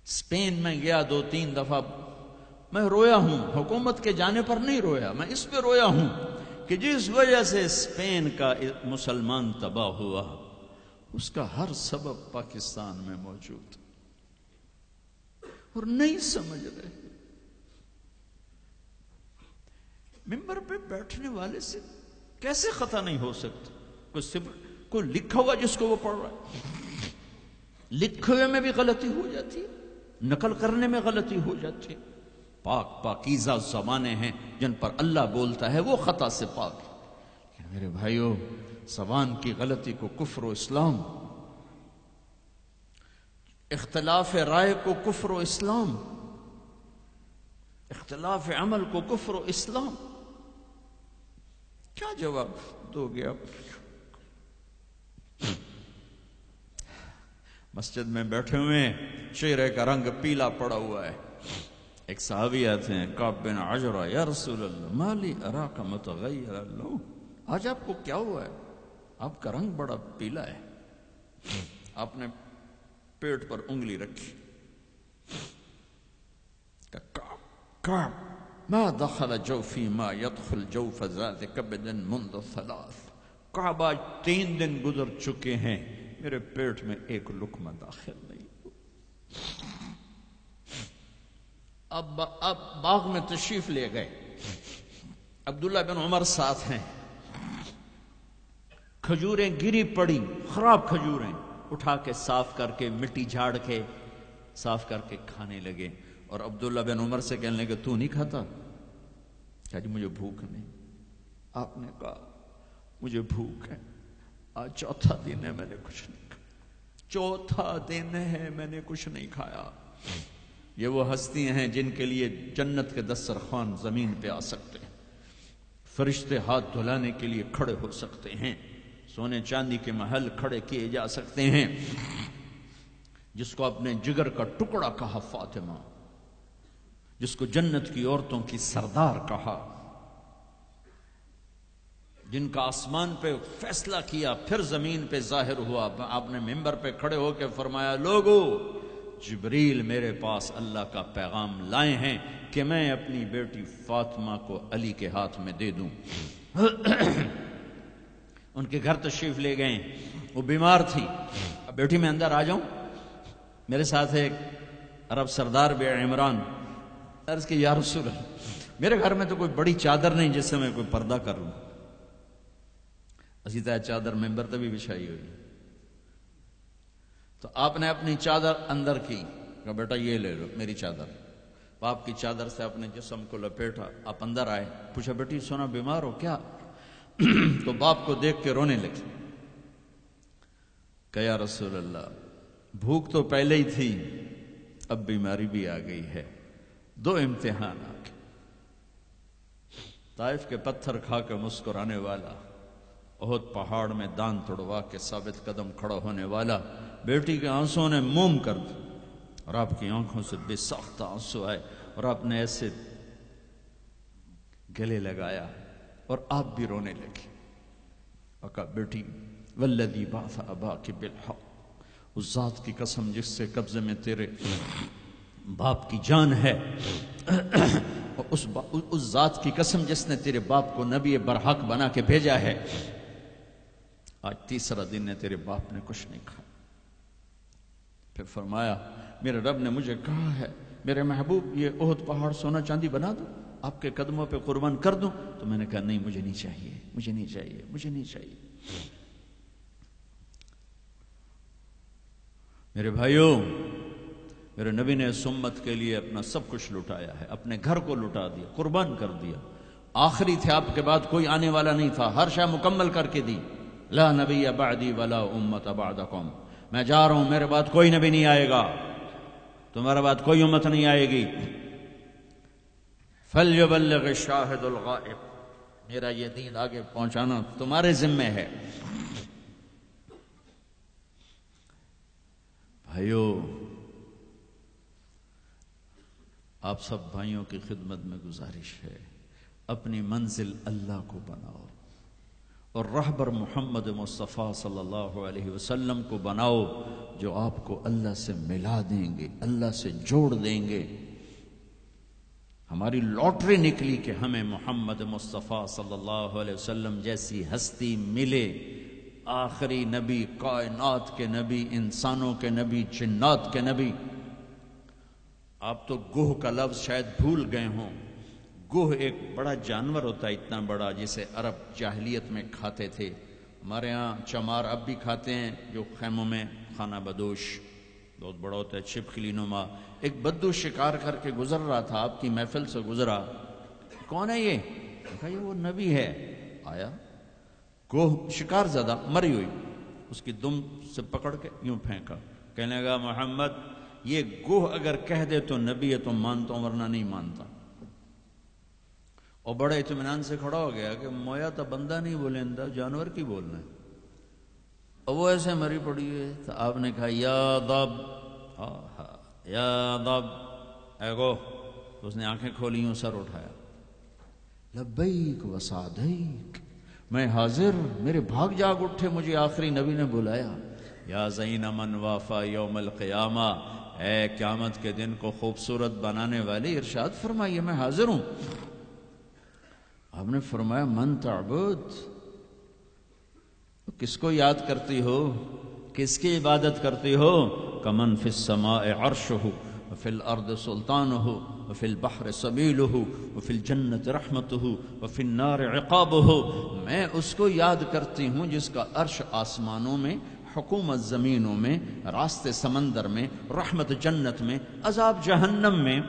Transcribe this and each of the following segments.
Spain میں گیا 2-3 دفعہ، میں رویا ہوں، حکومت کے جانے پر نہیں رویا، میں اس پہ رویا ہوں کہ جس وجہ سے اسپین کا مسلمان تباہ ہوا اس کا ہر سبب پاکستان میں موجود اور نہیں سمجھ رہے۔ ممبر پہ بیٹھنے والے سے کیسے خطا نہیں ہو سکتا؟ کوئی لکھا ہوا جس کو وہ پڑھ رہا ہے، لکھے ہوئے میں بھی غلطی ہو جاتی ہے، نقل کرنے میں غلطی ہو جاتی ہے۔ پاکیزہ زبانیں ہیں جن پر اللہ بولتا ہے، وہ خطا سے پاک ہے۔ میرے بھائیو، زبان کی غلطی کو کفر و اسلام، اختلاف رائے کو کفر و اسلام، اختلاف عمل کو کفر و اسلام، کیا جواب دو گے آپ؟ مسجد میں بیٹھے ہوئے ہیں، چہرے کا رنگ پیلا پڑا ہوا ہے، ایک صحابی آتے ہیں، کعب بن عجرہ، یا رسول اللہ مالی اراک متغیر اللون، آج آپ کو کیا ہوا ہے؟ آپ کا رنگ بڑا پیلا ہے۔ آپ نے پیٹ پر انگلی رکھی، کعب ما دخل جوفی ما يدخل جوف ذات کبد منذ 3، کعب آج 3 دن گزر چکے ہیں، میرے پیٹ میں ایک لقمہ داخل نہیں۔ اب باغ میں تشریف لے گئے، عبداللہ بن عمر ساتھ ہیں، کھجوریں گری پڑی، خراب کھجوریں، اٹھا کے صاف کر کے مٹی جھاڑ کے صاف کر کے کھانے لگے، اور عبداللہ بن عمر سے کہنے لگے تو نہیں کھاتا؟ کہا جی مجھے بھوک نہیں۔ آپ نے کہا مجھے بھوک ہے، آج 4تھا دن ہے میں نے کچھ نہیں کھایا، 4تھا دن ہے میں نے کچھ نہیں کھایا۔ یہ وہ ہستیاں ہیں جن کے لیے جنت کے دسترخوان زمین پہ آ سکتے ہیں، فرشتے ہاتھ دھلانے کے لیے کھڑے ہو سکتے ہیں، سونے چاندی کے محل کھڑے کیے جا سکتے ہیں۔ جس کو اپنے جگر کا ٹکڑا کہا فاطمہ، جس کو جنت کی عورتوں کی سردار کہا، جن کا آسمان پہ فیصلہ کیا پھر زمین پہ ظاہر ہوا، آپ نے ممبر پہ کھڑے ہو کے فرمایا لوگو، جبریل میرے پاس اللہ کا پیغام لائے ہیں کہ میں اپنی بیٹی فاطمہ کو علی کے ہاتھ میں دے دوں۔ ان کے گھر تشریف لے گئے، وہ بیمار تھی، اب بیٹی میں اندر آ جاؤں؟ میرے ساتھ ایک عرب سردار بھی عمران، عرض کہ یا رسول اللہ میرے گھر میں تو کوئی بڑی چادر نہیں جس سے میں کوئی پردہ کر لوں۔ اسی طرح چادر ممبر تے بھی بچھائی ہوئی، تو آپ نے اپنی چادر اندر کی، کہا بیٹا یہ لے لو میری چادر، باپ کی چادر سے اپنے جسم کو لپیٹا، آپ اندر آئے، پوچھا بیٹی سونا بیمار ہو کیا؟ تو باپ کو دیکھ کے رونے لگی، کہ یا رسول اللہ بھوک تو پہلے ہی تھی، اب بیماری بھی آ گئی ہے، 2 امتحان آ گئے۔ طائف کے پتھر کھا کے مسکرانے والا، احد پہاڑ میں دان توڑوا کے ثابت قدم کھڑا ہونے والا، بیٹی کے آنسوں نے موم کر دی، اور آپ کی آنکھوں سے بے ساختہ آنسو آئے، اور آپ نے ایسے گلے لگایا اور آپ بھی رونے لگے، اور کہا بیٹی والذی بعث اباک بالحق، اس ذات کی قسم جس سے قبضے میں تیرے باپ کی جان ہے، اور اس ذات کی قسم جس نے تیرے باپ کو نبی برحق بنا کے بھیجا ہے، آج 3 دن ہے تیرے باپ نے کچھ نہیں کھایا۔ پھر فرمایا میرے رب نے مجھے کہا ہے میرے محبوب یہ احد پہاڑ سونا چاندی بنا دوں، آپ کے قدموں پہ قربان کر دوں؟ تو میں نے کہا نہیں مجھے نہیں چاہیے، مجھے نہیں چاہیے، مجھے نہیں چاہیے۔ میرے بھائیوں، میرے نبی نے اس امت کے لیے اپنا سب کچھ لٹایا ہے، اپنے گھر کو لٹا دیا، قربان کر دیا، آخری تھے، آپ کے بعد کوئی آنے والا نہیں تھا، ہر شے مکمل کر کے دی، لا نبی بعدی ولا امت بعدکم، میں جا رہا ہوں، میرے بعد کوئی نبی نہیں آئے گا، تمہارے بعد کوئی امت نہیں آئے گی۔ فَلْيُبَلِّغِ الشَّاهِدُ الْغَائِبُ، میرا یہ دین آگے پہنچانا تمہارے ذمہ ہے۔ بھائیو، آپ سب بھائیوں کی خدمت میں گزارش ہے، اپنی منزل اللہ کو بناؤ، اور رہبر محمد مصطفیٰ صلی اللہ علیہ وسلم کو بناؤ جو آپ کو اللہ سے ملا دیں گے، اللہ سے جوڑ دیں گے۔ ہماری لاٹری نکلی کہ ہمیں محمد مصطفیٰ صلی اللہ علیہ وسلم جیسی ہستی ملے، آخری نبی، کائنات کے نبی، انسانوں کے نبی، جنات کے نبی۔ آپ تو گوہ کا لفظ شاید بھول گئے ہوں۔ گوہ ایک بڑا جانور ہوتا ہے، اتنا بڑا، جسے عرب جاہلیت میں کھاتے تھے۔ ہمارے ہاں چمار اب بھی کھاتے ہیں، جو خیموں میں خانہ بدوش بہت بڑا ہوتا ہے، چھپکلی نما۔ ایک بدو شکار کر کے گزر رہا تھا، آپ کی محفل سے گزرا۔ کون ہے یہ؟ کہا یہ وہ نبی ہے۔ آیا گوہ شکار زدہ مری ہوئی، اس کی دم سے پکڑ کے یوں پھینکا، کہنے لگا محمد یہ گوہ اگر کہہ دے تو نبی ہے تو مانتا ہوں، ورنہ نہیں مانتا۔ اور بڑے اطمینان سے کھڑا ہو گیا کہ مویا تو بندہ نہیں بولیندا، جانور کی بولنا ہے۔ اور وہ ایسے مری پڑی ہے تو آپ نے کہا یا ضب، یا ضب، اے گو۔ اس نے آنکھیں کھولی، یوں سر اٹھایا، لبیک و سعدیک، میں حاضر، میرے بھاگ جاگ اٹھے، مجھے آخری نبی نے بلایا۔ یا زین من وافا یوم القیامہ، اے قیامت کے دن کو خوبصورت بنانے والے، ارشاد فرمائیے میں حاضر ہوں۔ آپ نے فرمایا من تعبد، کس کو یاد کرتی ہو، کس کی عبادت کرتی ہو؟ کمن فی السماء عرشہ وفی الارض سلطانہ وفی البحر سبیلہ وفی الجنت رحمتہ وفی النار عقابہ۔ میں اس کو یاد کرتی ہوں جس کا عرش آسمانوں میں، حکومت زمینوں میں، راستے سمندر میں، رحمت جنت میں، عذاب جہنم میں۔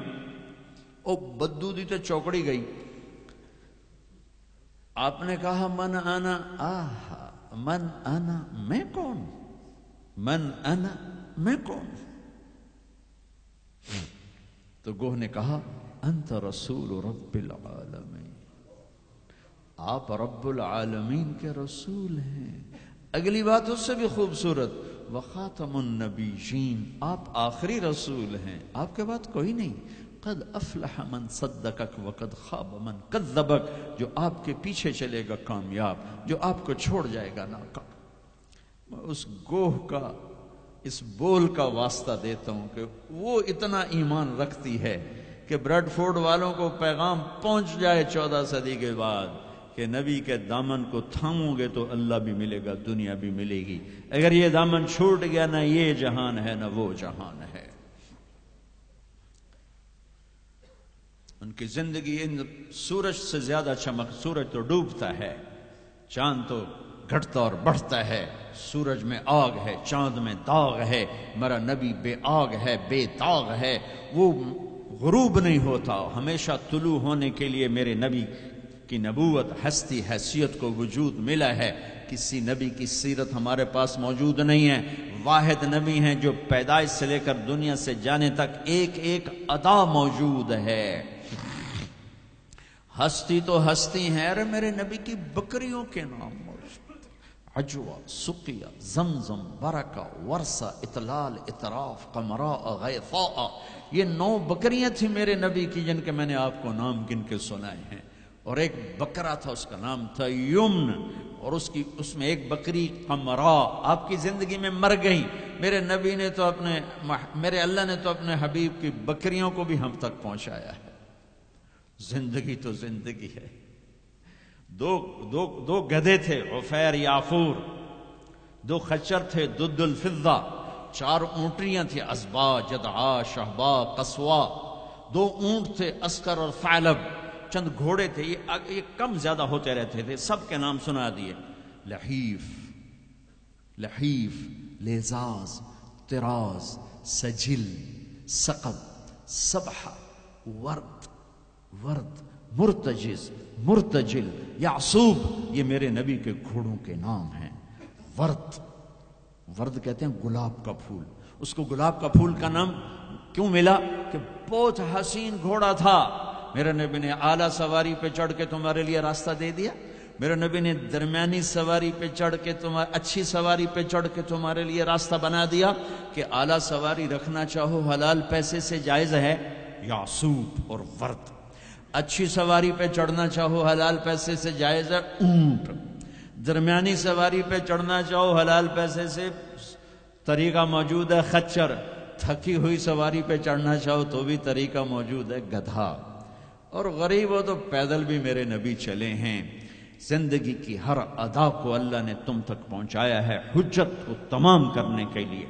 او بدو دی تے چوکڑی گئی۔ آپ نے کہا من انا، من انا، میں کون؟ من انا، میں کون؟ تو گوہ نے کہا انت رسول رب العالمین، آپ رب العالمین کے رسول ہیں۔ اگلی بات اس سے بھی خوبصورت، وخاتم النبیین، آپ آخری رسول ہیں، آپ کے بعد کوئی نہیں۔ قد افلح من صدقک وقد خاب من کذبک، جو آپ کے پیچھے چلے گا کامیاب، جو آپ کو چھوڑ جائے گا ناکام۔ میں اس گوہ کا، اس بول کا واسطہ دیتا ہوں کہ وہ اتنا ایمان رکھتی ہے کہ بریڈ فورڈ والوں کو پیغام پہنچ جائے 14 صدی کے بعد کہ نبی کے دامن کو تھامو گے تو اللہ بھی ملے گا، دنیا بھی ملے گی۔ اگر یہ دامن چھوٹ گیا، نہ یہ جہان ہے نہ وہ جہان ہے۔ ان کی زندگی ان سورج سے زیادہ چمک، سورج تو ڈوبتا ہے، چاند تو گھٹتا اور بڑھتا ہے، سورج میں آگ ہے، چاند میں داغ ہے، میرا نبی بے آگ ہے، بے داغ ہے، وہ غروب نہیں ہوتا، ہمیشہ طلوع ہونے کے لیے میرے نبی کی نبوت، ہستی، حیثیت کو وجود ملا ہے۔ کسی نبی کی سیرت ہمارے پاس موجود نہیں ہے۔ واحد نبی ہیں جو پیدائش سے لے کر دنیا سے جانے تک ایک ایک ادا موجود ہے۔ ہستی تو ہستی ہیں، ارے میرے نبی کی بکریوں کے نام موجود، عجوہ، سقیہ، زمزم، برکہ، ورثہ، اطلال، اطراف، قمراء، غیثاء، یہ 9 بکریاں تھیں میرے نبی کی جن کے میں نے آپ کو نام گن کے سنائے ہیں۔ اور ایک بکرا تھا، اس کا نام تھا یمن، اور اس میں ایک بکری قمراء آپ کی زندگی میں مر گئی۔ میرے نبی نے تو میرے اللہ نے تو اپنے حبیب کی بکریوں کو بھی ہم تک پہنچایا ہے۔ زندگی تو زندگی ہے۔ دو گدھے تھے، عفیر یافور، 2 خچر تھے، دد الفضہ، 4 اونٹریاں تھیں، ازبا، جدعا، شہبا، قصوا، 2 اونٹ تھے، اسکر اور ثعلب، چند گھوڑے تھے، یہ کم زیادہ ہوتے رہتے تھے، سب کے نام سنا دیے۔ لحیف، لیزاز، طراز، سجل، سقب، سبحہ، ورد، مرتجز، مرتجل، یعصوب، یہ میرے نبی کے گھوڑوں کے نام ہیں۔ ورد کہتے ہیں گلاب کا پھول۔ اس کو گلاب کا پھول کا نام کیوں ملا؟ کہ بہت حسین گھوڑا تھا۔ میرے نبی نے اعلیٰ سواری پہ چڑھ کے تمہارے لیے راستہ دے دیا، میرے نبی نے درمیانی سواری پہ چڑھ کے اچھی سواری پہ چڑھ کے تمہارے لیے راستہ بنا دیا کہ اعلیٰ سواری رکھنا چاہو حلال پیسے سے جائز ہے، یعصوب اور ورد۔ اچھی سواری پہ چڑھنا چاہو حلال پیسے سے جائز ہے، اونٹ۔ درمیانی سواری پہ چڑھنا چاہو حلال پیسے سے طریقہ موجود ہے خچر، تھکی ہوئی سواری پہ چڑھنا چاہو تو بھی طریقہ موجود ہے گدھا، اور غریب ہو تو پیدل بھی میرے نبی چلے ہیں۔ زندگی کی ہر ادا کو اللہ نے تم تک پہنچایا ہے حجت کو تمام کرنے کے لیے۔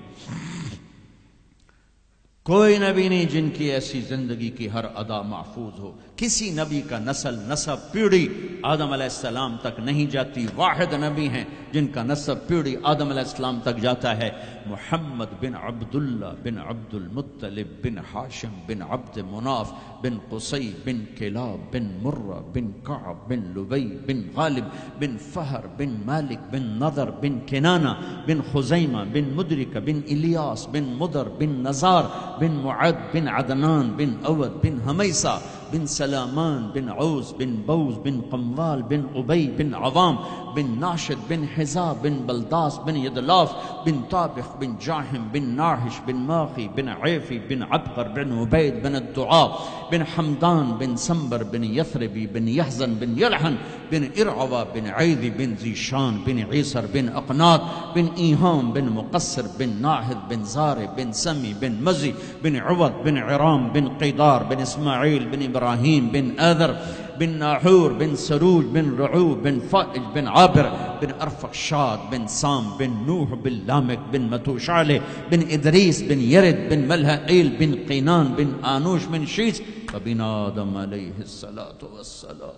کوئی نبی نہیں جن کی ایسی زندگی کی ہر ادا محفوظ ہو۔ کسی نبی کا نسب پیڑھی آدم علیہ السلام تک نہیں جاتی، واحد نبی ہیں جن کا نسب پیڑھی آدم علیہ السلام تک جاتا ہے، محمد بن عبداللہ بن عبد المطلب بن ہاشم بن عبد مناف بن قصی بن کلاب بن مرہ بن کعب بن لبی بن غالب بن فہر بن مالک بن نضر بن کنانہ بن خزیمہ بن مدرک بن الیاس بن مدر بن نزار بن معد بن عدنان بن اود بن حمیسہ بن سلامان بن عوز بن بوز بن قموال بن عبی بن عوام بن ناشد بن حزاب بن بلداس بن یدلاف بن طابخ بن جاہم بن ناحش بن ماخی بن عیفی بن عبقر بن عبید بن الدعاء بن حمدان بن سنبر بن یثربی بن یحزن بن یلحن بن ارعوا بن عیدی بن زیشان بن عیسر بن اقنات بن ایہام بن مقصر بن ناہد بن زار بن سمی بن مزی بن عوض بن عرام بن قیدار بن اسماعیل بن ابراہیم بن آذر بن ناحور بن سروج بن رعوب بن فائج بن عابر بن ارفخشاد بن سام بن نوح بن لامک بن متوشالہ بن ادریس بن یرد بن ملہئیل بن قینان بن آنوش بن شیس وبن آدم علیہ السلام۔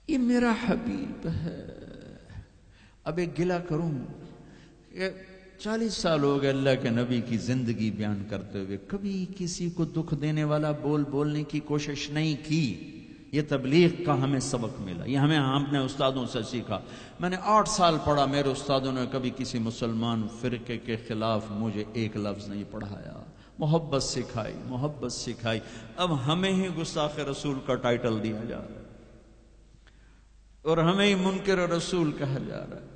یہ میرا حبیب ہے۔ اب ایک گلہ کروں کہ 40 سال ہو گئے اللہ کے نبی کی زندگی بیان کرتے ہوئے، کبھی کسی کو دکھ دینے والا بولنے کی کوشش نہیں کی۔ یہ تبلیغ کا ہمیں سبق ملا، یہ ہمیں اپنے استادوں سے سیکھا۔ میں نے 8 سال پڑھا، میرے استادوں نے کبھی کسی مسلمان فرقے کے خلاف مجھے ایک لفظ نہیں پڑھایا، محبت سکھائی۔ اب ہمیں ہی گستاخ رسول کا ٹائٹل دیا جا رہا ہے اور ہمیں ہی منکر رسول کہا جا رہا ہے۔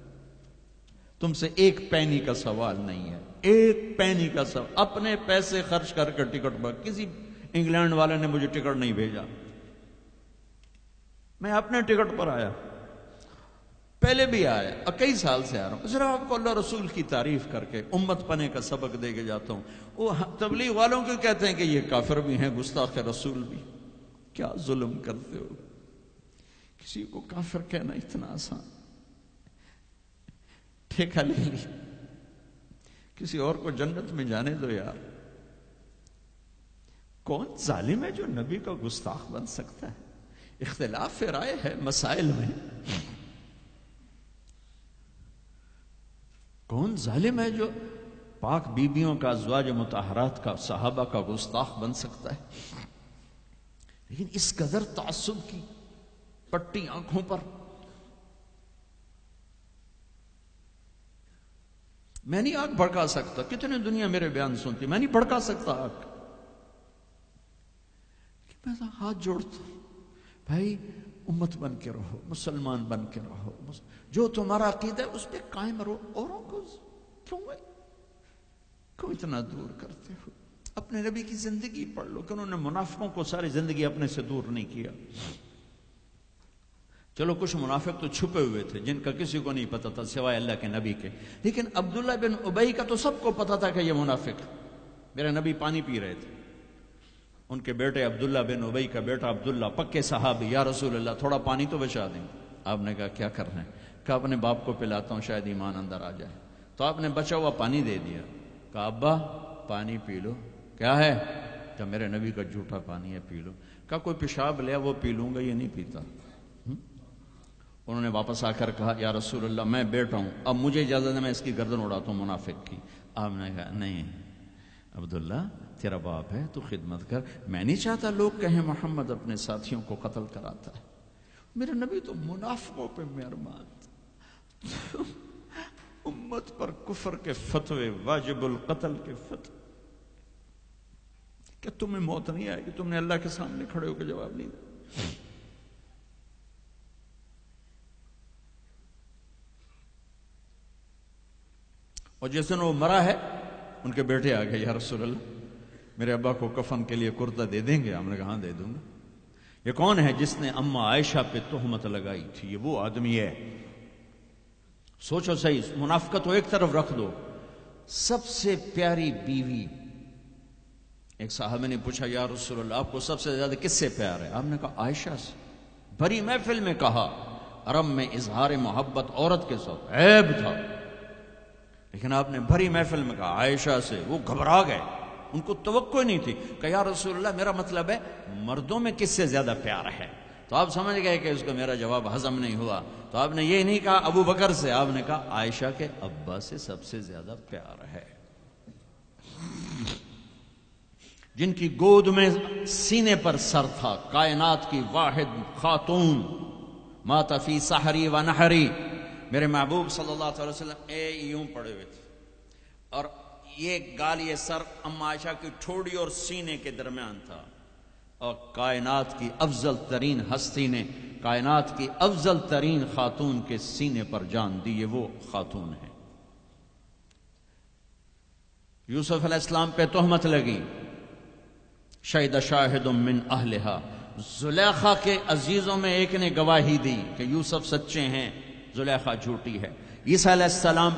تم سے ایک پینی کا سوال نہیں ہے، ایک پینی کا سوال۔ اپنے پیسے خرچ کر کے ٹکٹ پر، کسی انگلینڈ والے نے مجھے ٹکٹ نہیں بھیجا، میں اپنے ٹکٹ پر آیا، پہلے بھی آیا، کئی سال سے آ رہا ہوں، صرف آپ کو اللہ رسول کی تعریف کر کے امت پنے کا سبق دے کے جاتا ہوں۔ وہ تبلیغ والوں کو کہتے ہیں کہ یہ کافر بھی ہیں، گستاخ رسول بھی۔ کیا ظلم کرتے ہو، کسی کو کافر کہنا اتنا آسان، ٹھیکہ لے لی، کسی اور کو جنت میں جانے دو یار۔ کون ظالم ہے جو نبی کا گستاخ بن سکتا ہے؟ اختلاف رائے ہے مسائل میں، کون ظالم ہے جو پاک بیبیوں کا، ازواج مطہرات کا، صحابہ کا گستاخ بن سکتا ہے؟ لیکن اس قدر تعصب کی پٹی آنکھوں پر۔ میں نہیں آگ بھڑکا سکتا، کتنے دنیا میرے بیان سنتی، میں نہیں بھڑکا سکتا آگ، میں ہاتھ جوڑتا ہوں، بھائی امت بن کے رہو، مسلمان بن کے رہو، جو تمہارا عقیدہ ہے اس پہ قائم رہو، اوروں کو کیوں اتنا دور کرتے ہو؟ اپنے نبی کی زندگی پڑھ لو کہ انہوں نے منافقوں کو ساری زندگی اپنے سے دور نہیں کیا۔ چلو کچھ منافق تو چھپے ہوئے تھے جن کا کسی کو نہیں پتا تھا سوائے اللہ کے نبی کے، لیکن عبداللہ بن ابی کا تو سب کو پتا تھا کہ یہ منافق ہے۔ میرے نبی پانی پی رہے تھے، ان کے بیٹے عبداللہ بن ابی کا بیٹا عبداللہ، پکے صحابی، یا رسول اللہ تھوڑا پانی تو بچا دیں۔ آپ نے کہا کیا کرنا ہے؟ کہا اپنے باپ کو پلاتا ہوں شاید ایمان اندر آ جائے۔ تو آپ نے بچا ہوا پانی دے دیا، کہا ابا پانی پی لو۔ کیا ہے؟ کہ میرے نبی کا جھوٹا پانی ہے، پی لو۔ کہا کوئی پیشاب لیا وہ پی لوں گا، یہ نہیں پیتا۔ انہوں نے واپس آ کر کہا یا رسول اللہ میں بیٹا ہوں، اب مجھے اجازت ہے میں اس کی گردن اڑاتا ہوں منافق کی۔ آپ نے کہا نہیں عبداللہ تیرا باپ ہے، تو خدمت کر، میں نہیں چاہتا لوگ کہیں محمد اپنے ساتھیوں کو قتل کراتا ہے۔ میرے نبی تو منافقوں پہ مہربان، امت پر کفر کے فتوے، واجب القتل کے فتوے، کہ تمہیں موت نہیں آئے گی، تم نے اللہ کے سامنے کھڑے ہو کے جواب نہیں دیا۔ اور جس دن وہ مرا ہے ان کے بیٹے آ گئے، یا رسول اللہ میرے ابا کو کفن کے لیے کرتا دے دیں گے؟ ہم نے کہا ہاں دے دوں گا۔ یہ کون ہے جس نے اما عائشہ پہ تہمت لگائی تھی؟ یہ وہ آدمی ہے. سوچو صحیح، منافقت کو ایک طرف رکھ دو. سب سے پیاری بیوی. ایک صحابہ نے پوچھا یا رسول اللہ آپ کو سب سے زیادہ کس سے پیار ہے؟ آپ نے کہا عائشہ سے. بھری محفل میں کہا. عرب میں اظہار محبت عورت کے ساتھ عیب تھا، لیکن آپ نے بھری محفل میں کہا عائشہ سے. وہ گھبرا گئے، ان کو توقع نہیں تھی. کہ یا رسول اللہ میرا مطلب ہے مردوں میں کس سے زیادہ پیار ہے؟ تو آپ سمجھ گئے کہ اس کو میرا جواب ہضم نہیں ہوا. تو آپ نے یہ نہیں کہا ابو بکر سے، آپ نے کہا عائشہ کے ابا سے سب سے زیادہ پیار ہے، جن کی گود میں سینے پر سر تھا. کائنات کی واحد خاتون. مات فی سحری و نحری. میرے محبوب صلی اللہ علیہ وسلم یوں پڑے ہوئے تھے اور یہ گال یہ سر اما عائشہ کی ٹھوڑی اور سینے کے درمیان تھا. اور کائنات کی افضل ترین ہستی نے کائنات کی افضل ترین خاتون کے سینے پر جان دی. یہ وہ خاتون ہے. یوسف علیہ السلام پہ تہمت لگی. شہد شاہد من اہلہا. زلیخا کے عزیزوں میں ایک نے گواہی دی کہ یوسف سچے ہیں، زلیخا جھوٹی ہے. عیسیٰ علیہ السلام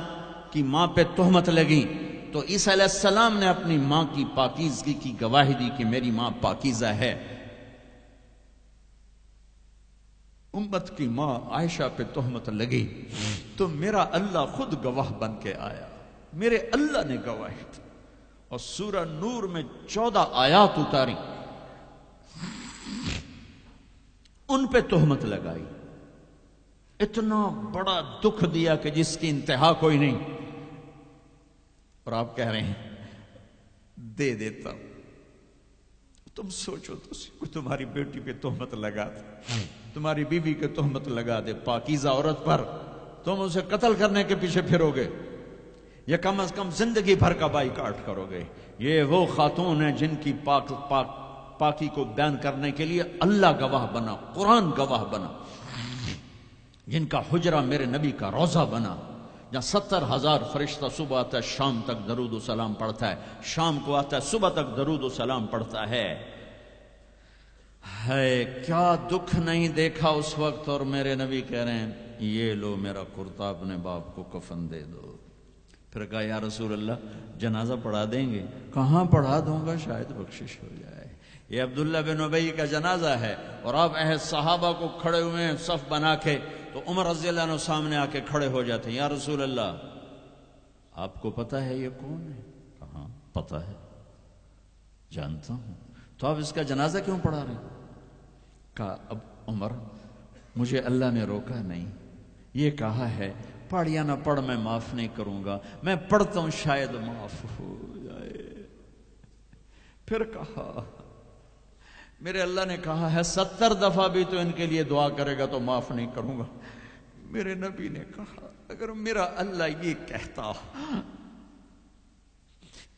کی ماں پہ تہمت لگی تو عیسیٰ علیہ السلام نے اپنی ماں کی پاکیزگی کی گواہی دی کہ میری ماں پاکیزہ ہے. امت کی ماں عائشہ پہ تہمت لگی تو میرا اللہ خود گواہ بن کے آیا. میرے اللہ نے گواہی دی اور سورہ نور میں 14 آیات اتاری، ان پہ تہمت لگائی. اتنا بڑا دکھ دیا کہ جس کی انتہا کوئی نہیں. اور آپ کہہ رہے ہیں دے دیتا ہوں. تم سوچو تو تمہاری بیٹی پہ تہمت لگا دے، تمہاری بیوی کے تہمت لگا دے پاکیزہ عورت پر، تم اسے قتل کرنے کے پیچھے پھرو گے یا کم از کم زندگی بھر کا بائیکاٹ کرو گے. یہ وہ خاتون ہیں جن کی پاکی کو بیان کرنے کے لیے اللہ گواہ بنا، قرآن گواہ بنا، جن کا حجرہ میرے نبی کا روضہ بنا، جہاں 70,000 فرشتہ صبح آتا ہے شام تک درود و سلام پڑھتا ہے، شام کو آتا ہے صبح تک درود و سلام پڑھتا ہے. کیا دکھ نہیں دیکھا اس وقت. اور میرے نبی کہہ رہے ہیں یہ لو میرا کرتا اپنے باپ کو کفن دے دو. پھر کہا یا رسول اللہ جنازہ پڑھا دیں گے؟ کہاں پڑھا دوں گا، شاید بخشش ہو جائے. یہ عبداللہ بن ابی کا جنازہ ہے اور آپ صحابہ کو کھڑے ہوئے ہیں صف بنا کے. تو عمر رضی اللہ عنہ سامنے آ کے کھڑے ہو جاتے ہیں. یا رسول اللہ آپ کو پتا ہے یہ کون ہے؟ کہاں پتا ہے، جانتا ہوں. تو آپ اس کا جنازہ کیوں پڑھا رہے ہیں؟ کہا اب عمر مجھے اللہ نے روکا نہیں، یہ کہا ہے پڑھ یا نہ پڑھ میں معاف نہیں کروں گا، میں پڑھتا ہوں شاید معاف ہو جائے. پھر کہا میرے اللہ نے کہا ہے 70 دفعہ بھی تو ان کے لیے دعا کرے گا تو معاف نہیں کروں گا. میرے نبی نے کہا اگر میرا اللہ یہ کہتا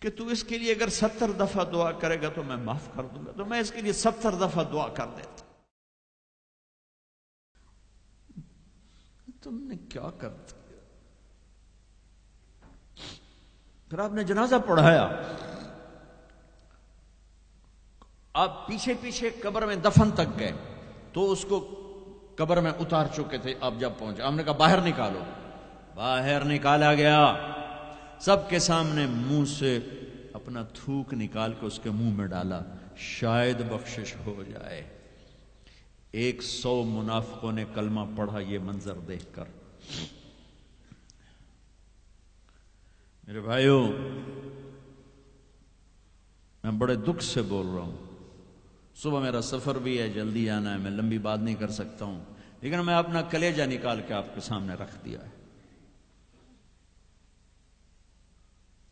کہ تو اس کے لیے اگر 70 دفعہ دعا کرے گا تو میں معاف کر دوں گا، تو میں اس کے لیے 70 دفعہ دعا کر دیتا. تم نے کیا کر دیا؟ پھر آپ نے جنازہ پڑھایا. آپ پیچھے پیچھے قبر میں دفن تک گئے تو اس کو قبر میں اتار چکے تھے. آپ جب پہنچے آپ نے کہا باہر نکالو. باہر نکالا گیا، سب کے سامنے منہ سے اپنا تھوک نکال کے اس کے منہ میں ڈالا، شاید بخشش ہو جائے. 100 منافقوں نے کلمہ پڑھا یہ منظر دیکھ کر. میرے بھائیوں میں بڑے دکھ سے بول رہا ہوں. صبح میرا سفر بھی ہے، جلدی آنا ہے، میں لمبی بات نہیں کر سکتا ہوں، لیکن میں اپنا کلیجہ نکال کے آپ کے سامنے رکھ دیا ہے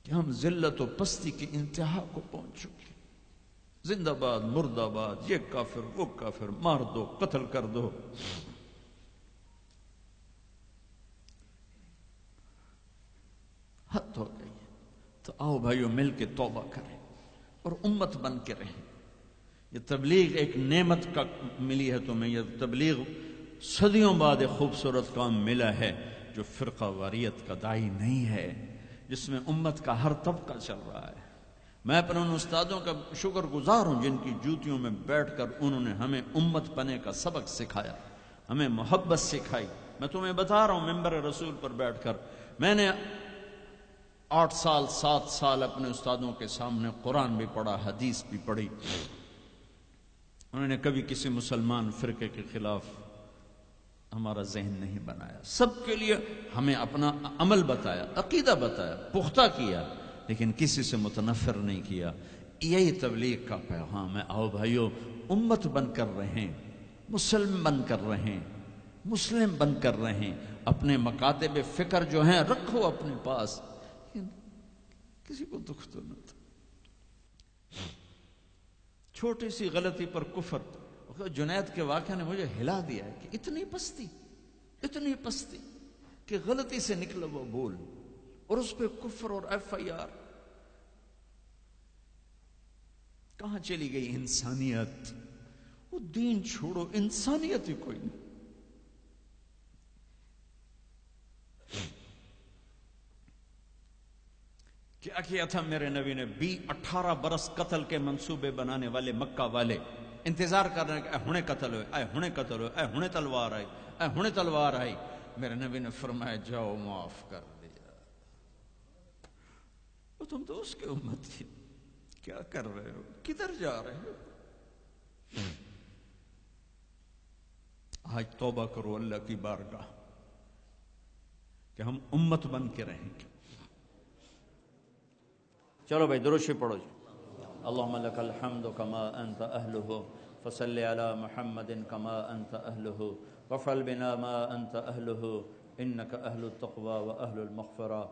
کہ ہم ذلت و پستی کی انتہا کو پہنچ چکے. زندہ باد مرد آباد، یہ کافر وہ کافر، مار دو قتل کر دو. حد ہو گئی. تو آؤ بھائیو مل کے توبہ کریں اور امت بن کے رہیں. یہ تبلیغ ایک نعمت کا ملی ہے تمہیں. یہ تبلیغ صدیوں بعد ایک خوبصورت کام ملا ہے جو فرقہ واریت کا داعی نہیں ہے، جس میں امت کا ہر طبقہ چل رہا ہے. میں اپنے ان استادوں کا شکر گزار ہوں جن کی جوتیوں میں بیٹھ کر انہوں نے ہمیں امت بننے کا سبق سکھایا، ہمیں محبت سکھائی۔ میں تمہیں بتا رہا ہوں ممبر رسول پر بیٹھ کر، میں نے 8 سال 7 سال اپنے استادوں کے سامنے قرآن بھی پڑھا، حدیث بھی پڑھی۔ انہوں نے کبھی کسی مسلمان فرقے کے خلاف ہمارا ذہن نہیں بنایا، سب کے لیے ہمیں اپنا عمل بتایا، عقیدہ بتایا، پختہ کیا، لیکن کسی سے متنفر نہیں کیا۔ یہی تبلیغ کا پیغام ہے۔ آؤ بھائیو، امت بن کر رہیں، مسلم بن کر رہیں، مسلم بن کر رہیں، اپنے مکاتب فکر جو ہیں رکھو اپنے پاس، کسی کو دکھ تو نہ تھا۔ چھوٹی سی غلطی پر کفر۔ جنید کے واقعہ نے مجھے ہلا دیا ہے کہ اتنی پستی کہ غلطی سے نکلا وہ بول، اور اس پہ کفر اور FIR۔ کہاں چلی گئی انسانیت؟ وہ دین چھوڑو، انسانیت ہی کوئی نہیں۔ کیا کیا تھا میرے نبی نے؟ 18 برس قتل کے منصوبے بنانے والے مکہ والے انتظار کر رہے ہیں کہ اے ہنے قتل ہوئے، اے ہنے قتل ہوئے، اے ہنے تلوار آئی، اے ہنے تلوار آئی۔ میرے نبی نے فرمایا جاؤ معاف کر دیا۔ وہ تم تو اس کے امت تھی، کیا کر رہے ہو؟ کدھر جا رہے ہو؟ آج توبہ کرو اللہ کی بارگاہ کہ ہم امت بن کے رہیں گے۔ چلو بھائی درود شریف پڑھو جی۔ اللہم لک الحمد کما انت اہلہ فصل علی محمد کما انت اہلہ وفعل بنا ما انت اہلہ انک اہل التقوی و اہل المغفرہ۔